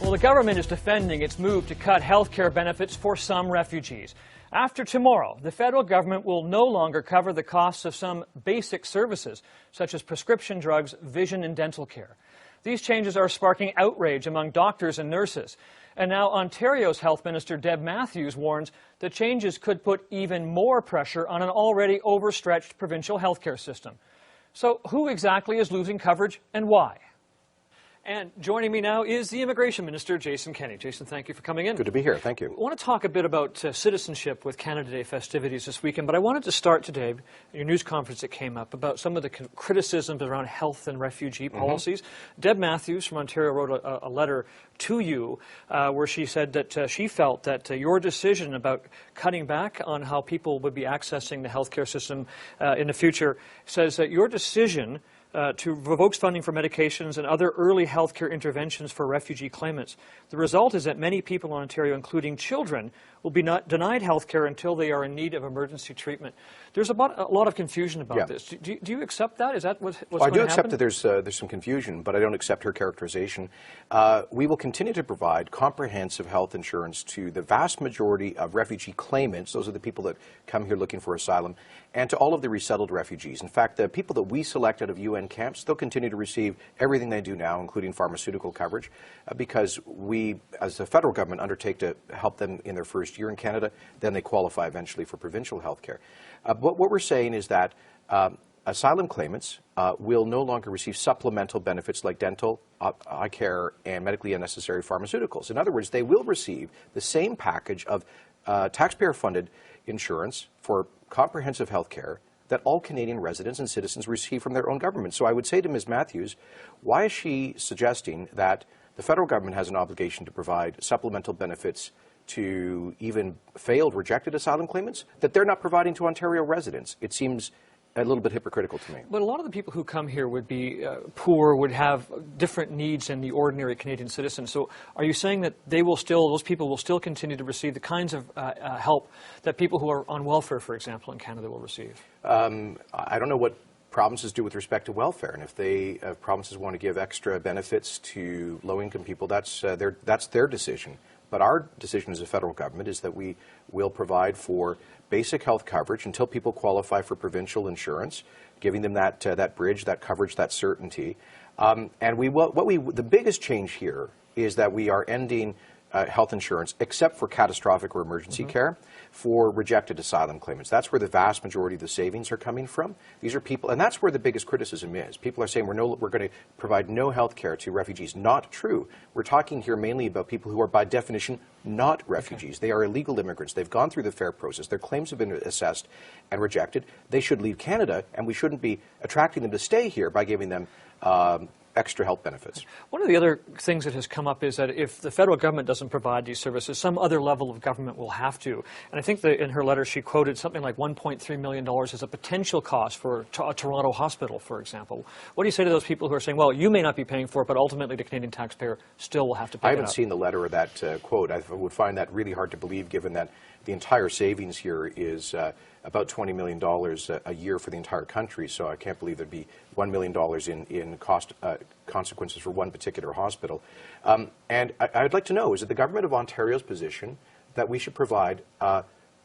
Well, the government is defending its move to cut health care benefits for some refugees. After tomorrow, the federal government will no longer cover the costs of some basic services, such as prescription drugs, vision, and dental care. These changes are sparking outrage among doctors and nurses. And now Ontario's Health Minister Deb Matthews warns the changes could put even more pressure on an already overstretched provincial healthcare system. So who exactly is losing coverage and why? And joining me now is the Immigration Minister, Jason Kenney. Jason, thank you for coming in. Good to be here. Thank you. I want to talk a bit about citizenship with Canada Day festivities this weekend, but I wanted to start today, in your news conference that came up, about some of the criticisms around health and refugee policies. Deb Matthews from Ontario wrote a letter to you where she said that she felt that your decision about cutting back on how people would be accessing the healthcare system in the future says that your decision to revoke funding for medications and other early health care interventions for refugee claimants. The result is that many people in Ontario, including children, will be denied health care until they are in need of emergency treatment. There's a lot of confusion about this. Do you accept that? Is that what's going to happen? I do accept that there's some confusion, but I don't accept her characterization. We will continue to provide comprehensive health insurance to the vast majority of refugee claimants. Those are the people that come here looking for asylum, and to all of the resettled refugees. In fact, the people that we select out of UN camps, they'll continue to receive everything they do now, including pharmaceutical coverage, because we, as the federal government, undertake to help them in their first year in Canada. Then they qualify eventually for provincial health care. But what we're saying is that asylum claimants will no longer receive supplemental benefits like dental, eye care, and medically unnecessary pharmaceuticals. In other words, they will receive the same package of taxpayer-funded insurance for comprehensive health care that all Canadian residents and citizens receive from their own government. So I would say to Ms. Matthews, why is she suggesting that the federal government has an obligation to provide supplemental benefits to even failed, rejected asylum claimants that they're not providing to Ontario residents? It seems a little bit hypocritical to me. But a lot of the people who come here would be poor, would have different needs than the ordinary Canadian citizen. So are you saying that those people will still continue to receive the kinds of help that people who are on welfare, for example, in Canada will receive? I don't know what provinces do with respect to welfare, and if provinces want to give extra benefits to low-income people, that's their decision. But our decision as a federal government is that we will provide for basic health coverage until people qualify for provincial insurance, giving them that bridge, that coverage, that certainty. And the biggest change here is that we are ending health insurance, except for catastrophic or emergency care, for rejected asylum claimants. That's where the vast majority of the savings are coming from. These are people, and that's where the biggest criticism is. People are saying we're going to provide no health care to refugees. Not true. We're talking here mainly about people who are by definition not refugees. They are illegal immigrants. They've gone through the fair process. Their claims have been assessed and rejected. They should leave Canada, and we shouldn't be attracting them to stay here by giving them extra health benefits. One of the other things that has come up is that if the federal government doesn't provide these services, some other level of government will have to. And I think that in her letter she quoted something like $1.3 million as a potential cost for a Toronto hospital, for example. What do you say to those people who are saying, well, you may not be paying for it, but ultimately the Canadian taxpayer still will have to pay it up? I haven't seen the letter or that quote. I would find that really hard to believe, given that the entire savings here is about $20 million a year for the entire country, so I can't believe there'd be $1 million in cost consequences for one particular hospital. And I'd like to know, is it the Government of Ontario's position that we should provide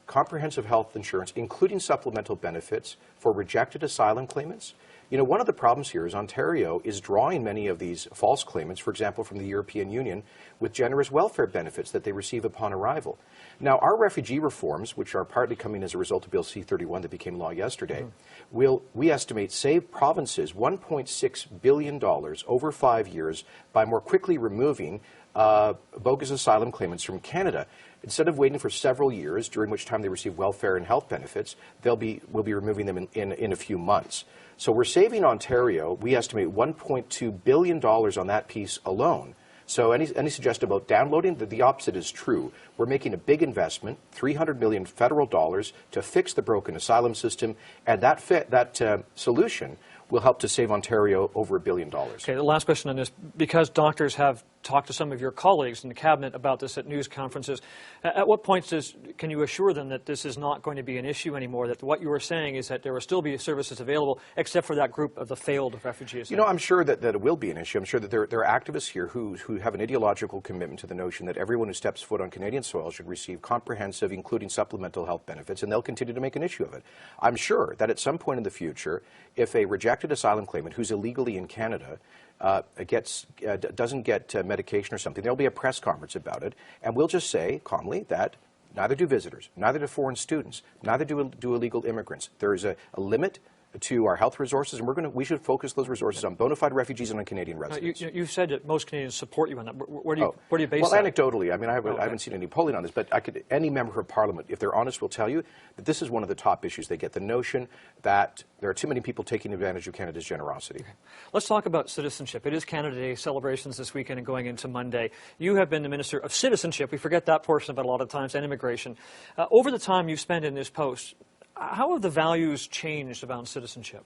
comprehensive health insurance, including supplemental benefits, for rejected asylum claimants? You know, one of the problems here is Ontario is drawing many of these false claimants, for example, from the European Union, with generous welfare benefits that they receive upon arrival. Now, our refugee reforms, which are partly coming as a result of Bill C-31 that became law yesterday, will, we estimate, save provinces $1.6 billion over 5 years by more quickly removing bogus asylum claimants from Canada. Instead of waiting for several years, during which time they receive welfare and health benefits, we'll be removing them in a few months. So we're saving Ontario, we estimate $1.2 billion on that piece alone. So any suggestion about downloading, the opposite is true. We're making a big investment, $300 million federal dollars, to fix the broken asylum system, and that solution will help to save Ontario over $1 billion. Okay, the last question on this, because doctors have talked to some of your colleagues in the cabinet about this at news conferences. At what point can you assure them that this is not going to be an issue anymore, that what you were saying is that there will still be services available except for that group of the failed refugees? You know, I'm sure that it will be an issue. I'm sure that there are activists here who have an ideological commitment to the notion that everyone who steps foot on Canadian soil should receive comprehensive, including supplemental health benefits, and they'll continue to make an issue of it. I'm sure that at some point in the future, if a rejected asylum claimant who's illegally in Canada doesn't get medication or something, there'll be a press conference about it, and we'll just say calmly that neither do visitors, neither do foreign students, neither do illegal immigrants. There is a limit to our health resources, and we should focus those resources on bona fide refugees and on Canadian residents. You've said that most Canadians support you on that. Where do you base that? Well, anecdotally, I mean, I haven't seen any polling on this, but any member of Parliament, if they're honest, will tell you that this is one of the top issues. They get the notion that there are too many people taking advantage of Canada's generosity. Okay. Let's talk about citizenship. It is Canada Day celebrations this weekend and going into Monday. You have been the Minister of Citizenship. We forget that portion of it a lot of times, and immigration. Over the time you've spent in this post, how have the values changed about citizenship?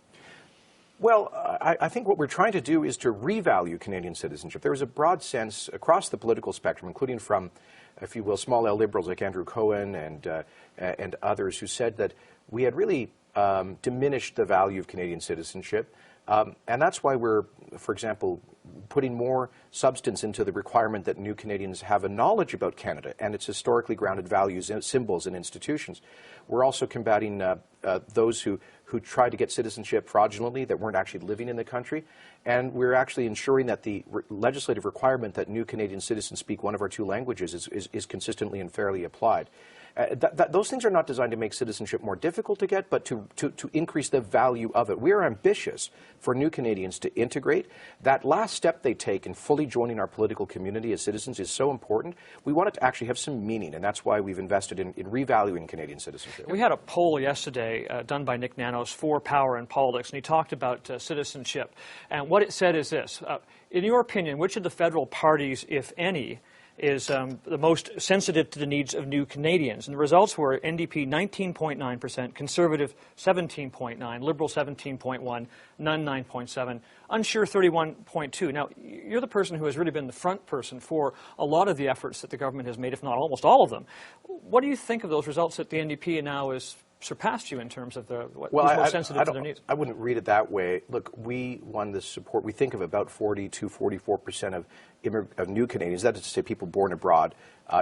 Well, I think what we're trying to do is to revalue Canadian citizenship. There is a broad sense across the political spectrum, including from, if you will, small L liberals like Andrew Cohen and others, who said that we had really diminished the value of Canadian citizenship. And that's why we're, for example, putting more substance into the requirement that new Canadians have a knowledge about Canada and its historically grounded values, and symbols, and institutions. We're also combating those who tried to get citizenship fraudulently, that weren't actually living in the country. And we're actually ensuring that the legislative requirement that new Canadian citizens speak one of our two languages is consistently and fairly applied. Those things are not designed to make citizenship more difficult to get, but to increase the value of it. We are ambitious for new Canadians to integrate. That last step they take in fully joining our political community as citizens is so important. We want it to actually have some meaning, and that's why we've invested in revaluing Canadian citizenship. We had a poll yesterday done by Nick Nanos for Power and Politics, and he talked about citizenship. And what it said is this. In your opinion, which of the federal parties, if any, is the most sensitive to the needs of new Canadians? And the results were NDP 19.9%, Conservative 17.9%, Liberal 17.1%, None 9.7%, Unsure 31.2%. Now, you're the person who has really been the front person for a lot of the efforts that the government has made, if not almost all of them. What do you think of those results that the NDP now is surpassed you in terms of who's most sensitive to their needs? I wouldn't read it that way. Look, we won this support. We think of about 40 to 44% of new Canadians, that is to say people born abroad,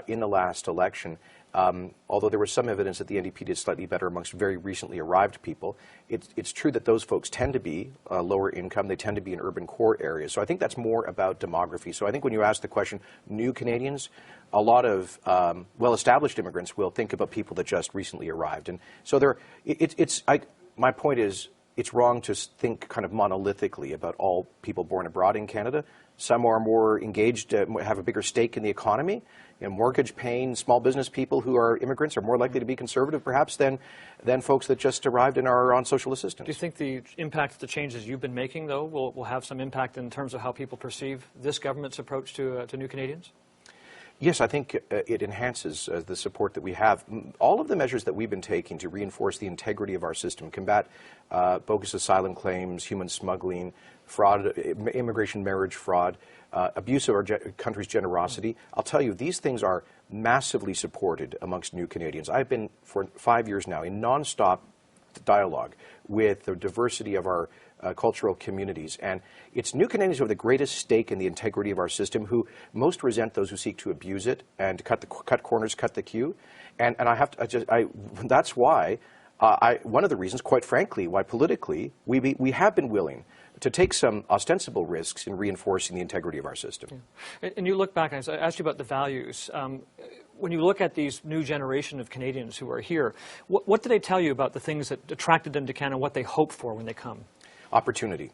in the last election. Although there was some evidence that the NDP did slightly better amongst very recently arrived people, it's true that those folks tend to be lower income. They tend to be in urban core areas. So I think that's more about demography. So I think when you ask the question, new Canadians, a lot of well-established immigrants will think about people that just recently arrived. And so my point is, it's wrong to think kind of monolithically about all people born abroad in Canada. Some are more engaged, have a bigger stake in the economy. Mortgage-paying small business people who are immigrants are more likely to be conservative, perhaps, than folks that just arrived and are on social assistance. Do you think the impact of the changes you've been making, though, will have some impact in terms of how people perceive this government's approach to new Canadians? Yes, I think it enhances the support that we have. All of the measures that we've been taking to reinforce the integrity of our system, combat bogus asylum claims, human smuggling, fraud, immigration marriage fraud, abuse of our country's generosity. I'll tell you, these things are massively supported amongst new Canadians. I've been, for 5 years now, in nonstop dialogue with the diversity of our cultural communities. And it's new Canadians who have the greatest stake in the integrity of our system, who most resent those who seek to abuse it and cut corners, cut the queue. And that's why, one of the reasons, quite frankly, why politically we have been willing to take some ostensible risks in reinforcing the integrity of our system. Yeah. And you look back, and I asked you about the values. When you look at these new generation of Canadians who are here, what do they tell you about the things that attracted them to Canada, what they hope for when they come? Opportunity.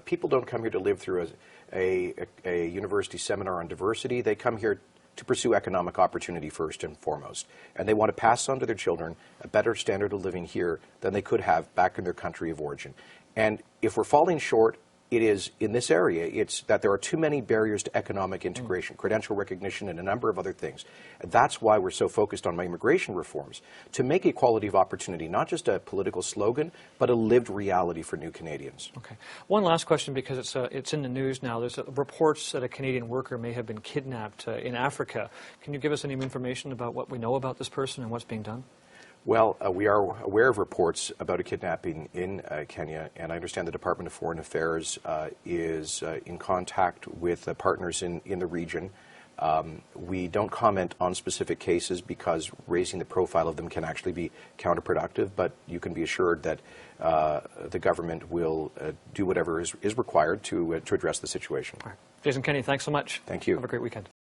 People don't come here to live through a university seminar on diversity. They come here to pursue economic opportunity first and foremost. And they want to pass on to their children a better standard of living here than they could have back in their country of origin. And if we're falling short it is, in this area, it's that there are too many barriers to economic integration, credential recognition, and a number of other things. That's why we're so focused on immigration reforms, to make equality of opportunity not just a political slogan, but a lived reality for new Canadians. Okay. One last question, because it's in the news now. There's reports that a Canadian worker may have been kidnapped in Africa. Can you give us any information about what we know about this person and what's being done? Well, we are aware of reports about a kidnapping in Kenya, and I understand the Department of Foreign Affairs is in contact with partners in the region. We don't comment on specific cases because raising the profile of them can actually be counterproductive, but you can be assured that the government will do whatever is required to address the situation. All right. Jason Kenney, thanks so much. Thank you. Have a great weekend.